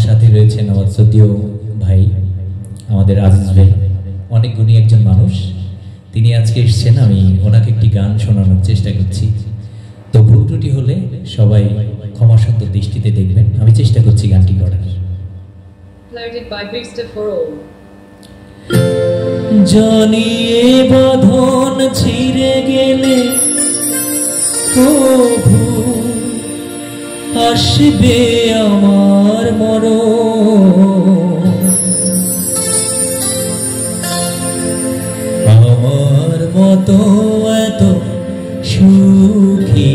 সাথে রয়েছেন আমার সতীয় ভাই, আমাদের আজিজ ভাই, অনেক গুণী একজন মানুষ। তিনি আজকে এসেছেন, আমি ওনাকে একটি গান শোনানোর চেষ্টা করছি। তো ভুল ত্রুটি হলে সবাই ক্ষমাসুন্দর দৃষ্টিতে দেখবেন, আমি চেষ্টা করছি গানটি করার। জানিয়ে বাঁধন ছিঁড়ে গেলে কভু আসবে আমার মরণ, আমার মতো এত সুখী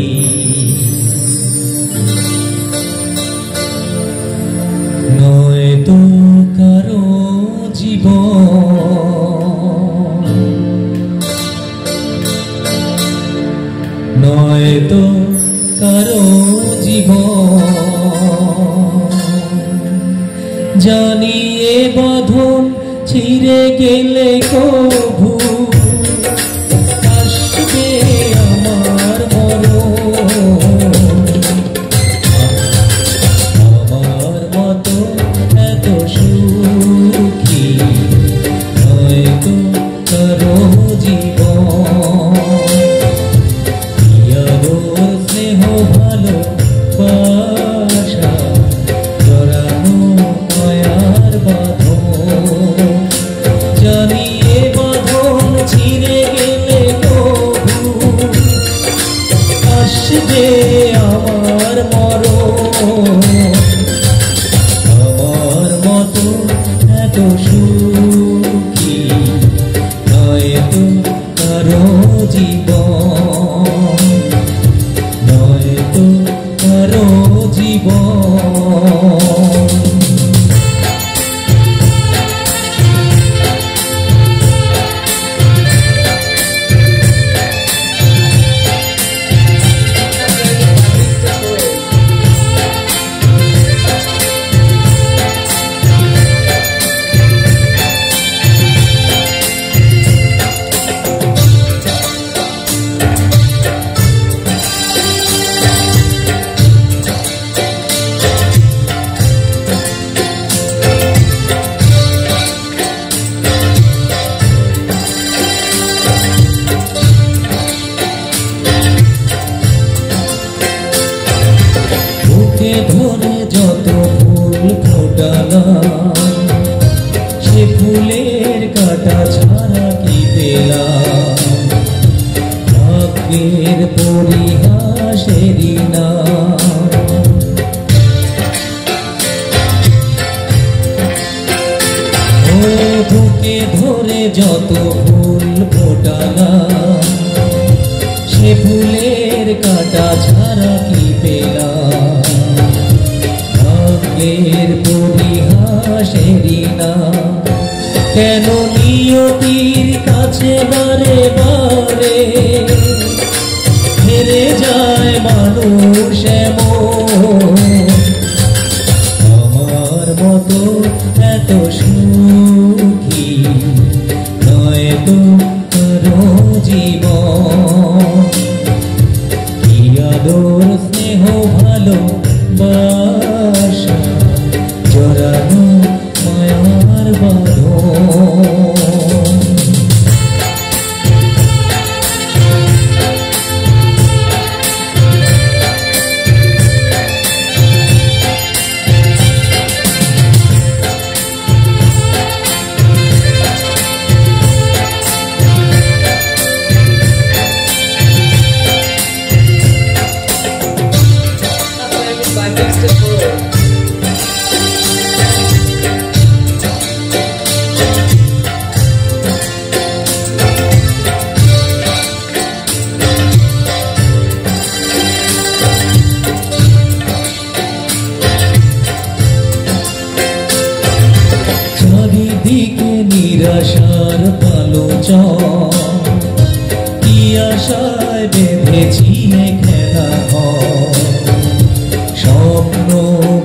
নয় তো কারো জীবন, নয় তো কারো জীবন। জানিয়ে বাঁধন ছিঁড়ে গেলে কভু আসবে আমার মরণ, আমার মতো এত সুখী নয় তো কারো জীবন। স্নেহ ভালোবাসা জড়ানো মায়ার বাঁধন, জানিয়ে বাঁধন ছিঁড়ে গেলে কভু আসবে আমার মরণ, আমার মতো এত সুখী নয় তো কারো জীবন, নয় তো কারো জীবন। ধরে যত ফুল ফোটালাম, সে ফুলের কাটা ছাড়া কি পেলাম, ভাগ্যের পরিহাসেরই নাম। ও বুকে ধরে যত ফুল ফোটালাম, সে ফুলের কাটা ছাড়া কি পেলাম, ভাগ্যের পরিহাসেরই নাম। কেন নিয়তির কাছে বারে বারে হেরে যায় মানুষ এমন, আমার মতো এত সুখী নয় তো কারো জীবন। কি আদর স্নেহ ভালোবাসা জড়ানো মায়ার বাঁধন, চারিদিকে নিরাশার পালোচন, কি আশায় বেঁধেছি খেলা ঘর, স্বপ্ন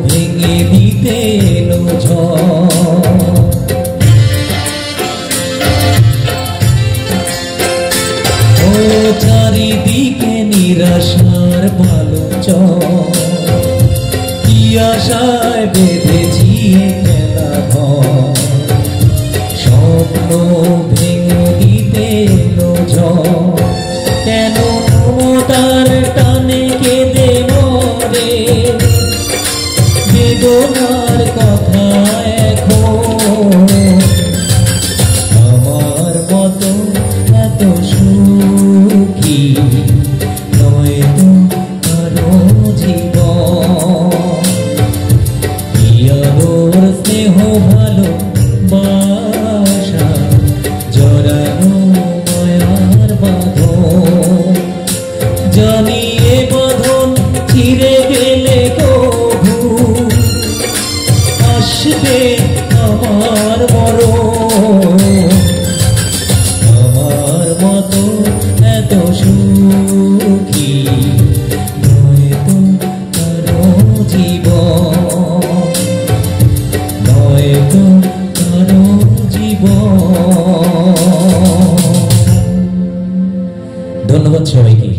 ভেঙে দিতে এলো ঝড়। ও চারিদিকে নিরাশার পালোচন, কি আশায় বেঁধেছি বেদনার কথা এখন আমার মতো এত সুখী নয় তো কারো জীবন। ইয়ার স্নেহ ভালো বাসা জড়ানো মায়ার বাঁধন, জানি এ বাঁধন ছিঁড়ে গেলে কভু আসবে আমার মরণ। আমার মতো এত সুখী নয় তো কারো জীবন, নয় তো কারো জীবন। ধন্যবাদ সবাইকে।